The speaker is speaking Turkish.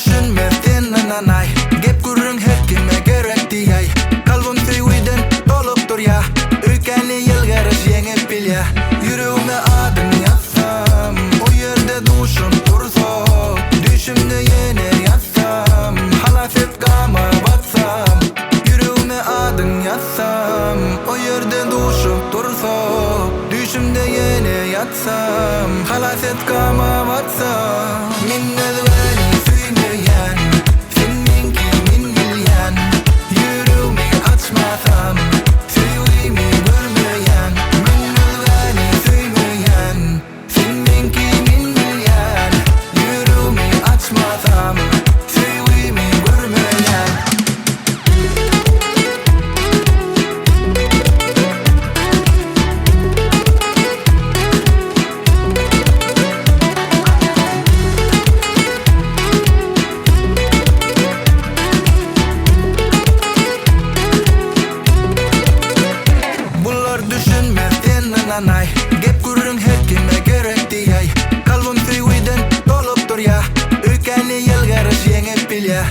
düşünmezsin ananay. Gep gurrun her kime gerek diyay. Kalbim sevgiden dolup ya. Ülkeni yılgarış yengip bil ya. Yüreğime adın yazsam, o yerde duşum dursa. Düşümde yine yazsam, halafet kama batsam. Yüreğime adın yazsam, o yerde duşum dursa. Düşümde yine yatsam, halafet kama batsam. Minnel beni suymayan, sen menki min bilyan. Yüreğimi açmasam, sevgimi görmeyen. Minnel beni suymayan, sen menki min bilyan. Yüreğimi açmasam, sevgimi görmeyen. Düşünmezsin ananay. Gep gurrun her kime gerek diyay. Kalbim sevgiden dolup ya. Ülkeni yılgarış yengip bil ya.